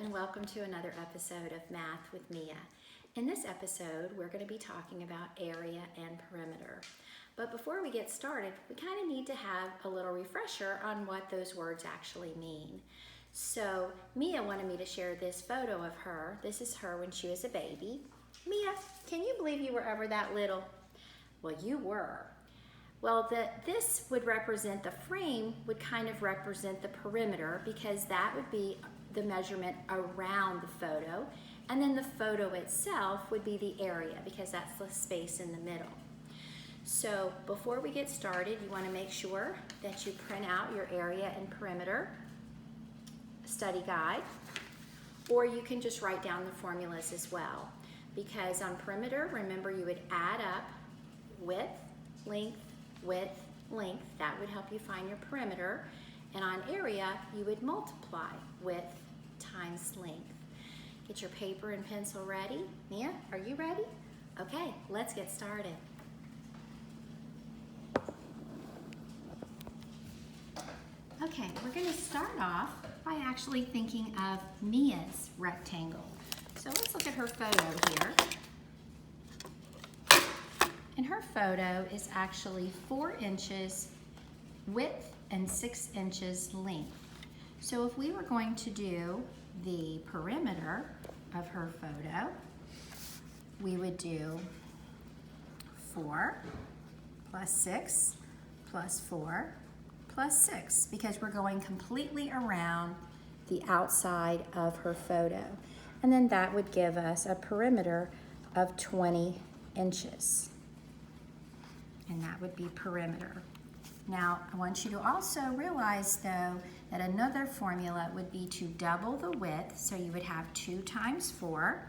and welcome to another episode of Math with Mia. In this episode, we're going to be talking about area and perimeter. But before we get started, we kind of need to have a little refresher on what those words actually mean. So Mia wanted me to share this photo of her. This is her when she was a baby. Mia, can you believe you were ever that little? Well, you were. Well, this would represent, the frame would kind of represent the perimeter, because that would be the measurement around the photo, and then the photo itself would be the area, because that's the space in the middle. So before we get started, you want to make sure that you print out your area and perimeter study guide, or you can just write down the formulas as well, because on perimeter, remember, you would add up width, length, length. That would help you find your perimeter. And on area, you would multiply width times length. Get your paper and pencil ready. Mia, are you ready? Okay, let's get started. Okay, we're going to start off by actually thinking of Mia's rectangle. So let's look at her photo here. And her photo is actually 4 inches width and 6 inches length. So if we were going to do the perimeter of her photo, we would do 4 plus 6 plus 4 plus 6, because we're going completely around the outside of her photo. And then that would give us a perimeter of 20 inches. And that would be perimeter. Now, I want you to also realize, though, that another formula would be to double the width. So you would have 2 times 4,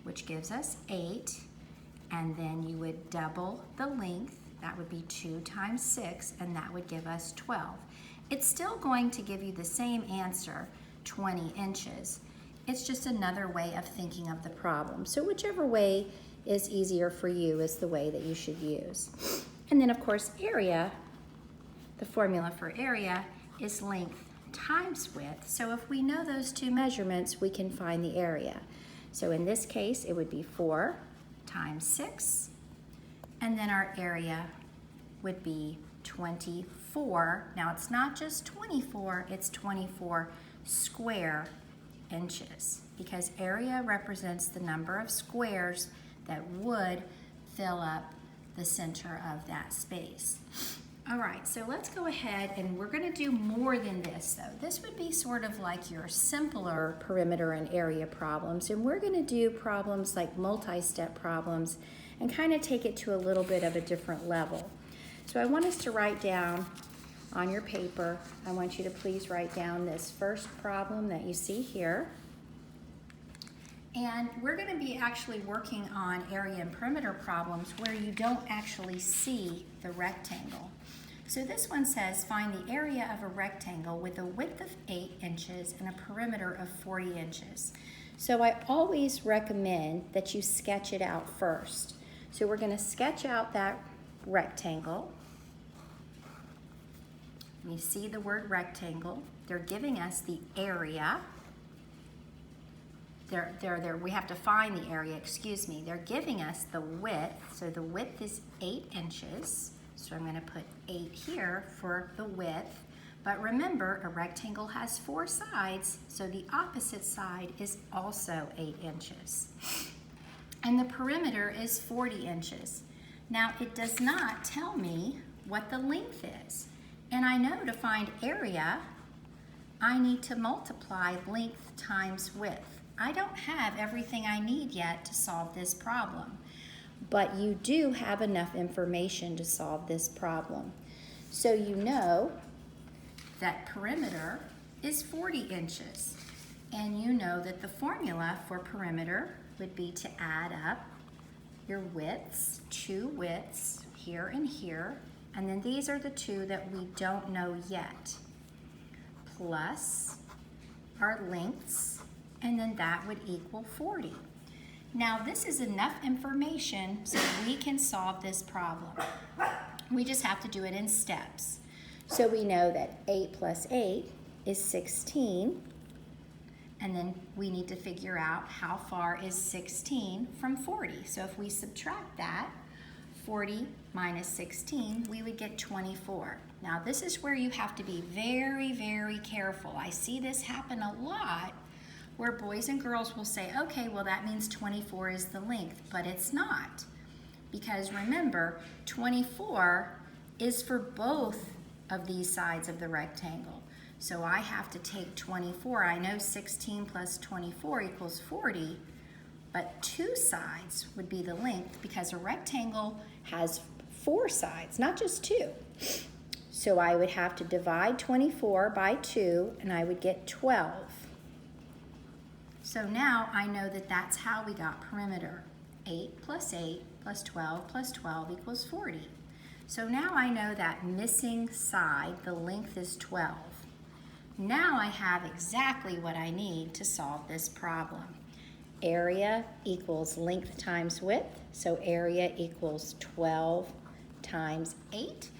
which gives us 8. And then you would double the length. That would be 2 times 6, and that would give us 12. It's still going to give you the same answer, 20 inches. It's just another way of thinking of the problem. So whichever way is easier for you is the way that you should use. And then, of course, area, the formula for area is length times width. So if we know those two measurements, we can find the area. So in this case, it would be 4 times 6, and then our area would be 24. Now, it's not just 24, it's 24 square inches, because area represents the number of squares that would fill up the center of that space. All right, so let's go ahead, and we're gonna do more than this, though. This would be sort of like your simpler perimeter and area problems, and we're gonna do problems like multi-step problems and kind of take it to a little bit of a different level. So I want us to write down on your paper, I want you to please write down this first problem that you see here. And we're going to be actually working on area and perimeter problems where you don't actually see the rectangle. So this one says, find the area of a rectangle with a width of 8 inches and a perimeter of 40 inches. So I always recommend that you sketch it out first. So we're going to sketch out that rectangle. You see the word rectangle. They're giving us the area. We have to find the area, excuse me. They're giving us the width, so the width is 8 inches. So I'm gonna put 8 here for the width. But remember, a rectangle has 4 sides, so the opposite side is also 8 inches. And the perimeter is 40 inches. Now, it does not tell me what the length is. And I know to find area, I need to multiply length times width. I don't have everything I need yet to solve this problem, but you do have enough information to solve this problem. So you know that perimeter is 40 inches, and you know that the formula for perimeter would be to add up your widths, 2 widths, here and here, and then these are the 2 that we don't know yet, plus our lengths, and then that would equal 40. Now, this is enough information so we can solve this problem. We just have to do it in steps. So we know that 8 plus 8 is 16. And then we need to figure out how far is 16 from 40. So if we subtract that, 40 minus 16, we would get 24. Now this is where you have to be very, very careful. I see this happen a lot where boys and girls will say, okay, well that means 24 is the length, but it's not. Because remember, 24 is for both of these sides of the rectangle. So I have to take 24. I know 16 plus 24 equals 40, but 2 sides would be the length because a rectangle has 4 sides, not just 2. So I would have to divide 24 by 2 and I would get 12. So now I know that that's how we got perimeter. 8 plus 8 plus 12 plus 12 equals 40. So now I know that missing side, the length is 12. Now I have exactly what I need to solve this problem. Area equals length times width, so area equals 12 times 8.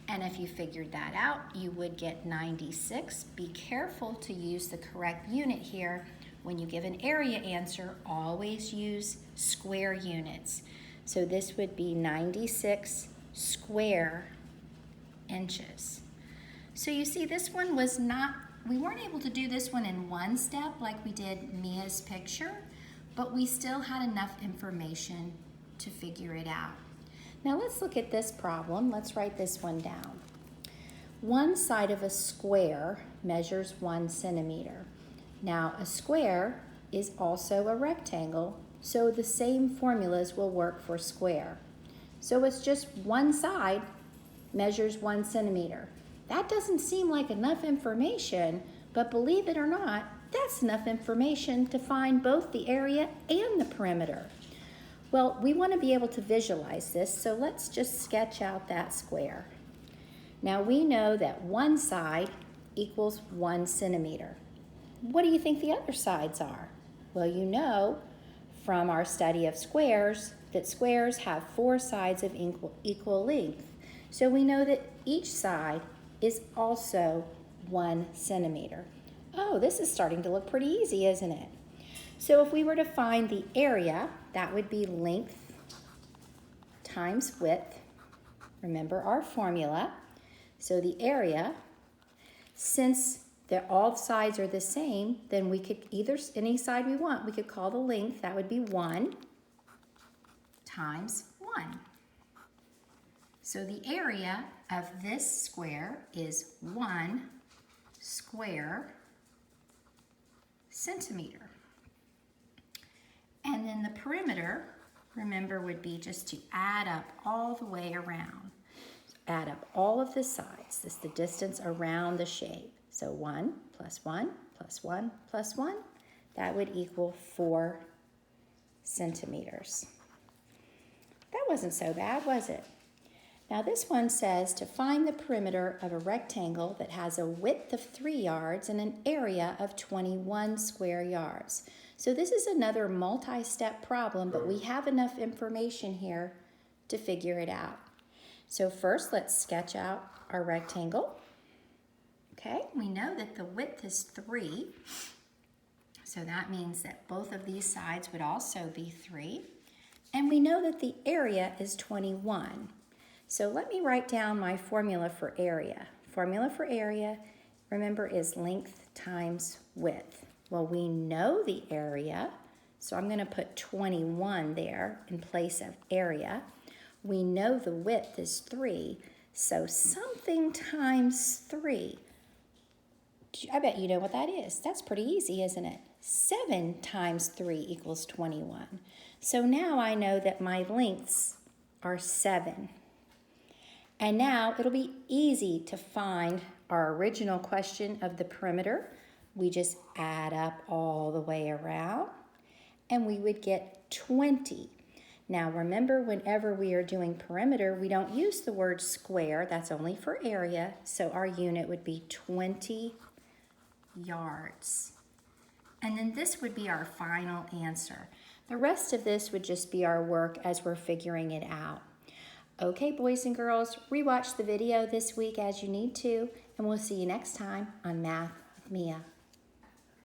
And if you figured that out, you would get 96. Be careful to use the correct unit here. When you give an area answer, always use square units. So this would be 96 square inches. So you see, this one was not, we weren't able to do this one in one step like we did Mia's picture, but we still had enough information to figure it out. Now let's look at this problem. Let's write this one down. One side of a square measures 1 centimeter. Now a square is also a rectangle, so the same formulas will work for square. So it's just one side measures 1 centimeter. That doesn't seem like enough information, but believe it or not, that's enough information to find both the area and the perimeter. Well, we want to be able to visualize this, so let's just sketch out that square. Now we know that one side equals 1 centimeter. What do you think the other sides are? Well, you know from our study of squares that squares have 4 sides of equal length. So we know that each side is also 1 centimeter. Oh, this is starting to look pretty easy, isn't it? So if we were to find the area, that would be length times width. Remember our formula. So the area, since all sides are the same, then we could either, any side we want, we could call the length, that would be 1 times 1. So the area of this square is 1 square centimeter. And then the perimeter, remember, would be just to add up all the way around. Add up all of the sides. This is the distance around the shape. So 1 plus 1 plus 1 plus 1, that would equal 4 centimeters. That wasn't so bad, was it? Now this one says to find the perimeter of a rectangle that has a width of 3 yards and an area of 21 square yards. So this is another multi-step problem, but we have enough information here to figure it out. So first let's sketch out our rectangle. Okay, we know that the width is 3, so that means that both of these sides would also be 3. And we know that the area is 21. So let me write down my formula for area. Formula for area, remember, is length times width. Well, we know the area, so I'm going to put 21 there in place of area. We know the width is 3, so something times 3. I bet you know what that is. That's pretty easy, isn't it? 7 times 3 equals 21. So now I know that my lengths are 7. And now it'll be easy to find our original question of the perimeter. We just add up all the way around and we would get 20. Now remember, whenever we are doing perimeter, we don't use the word square. That's only for area. So our unit would be 20 yards. And then this would be our final answer. The rest of this would just be our work as we're figuring it out. Okay, boys and girls, rewatch the video this week as you need to, and we'll see you next time on Math Mia.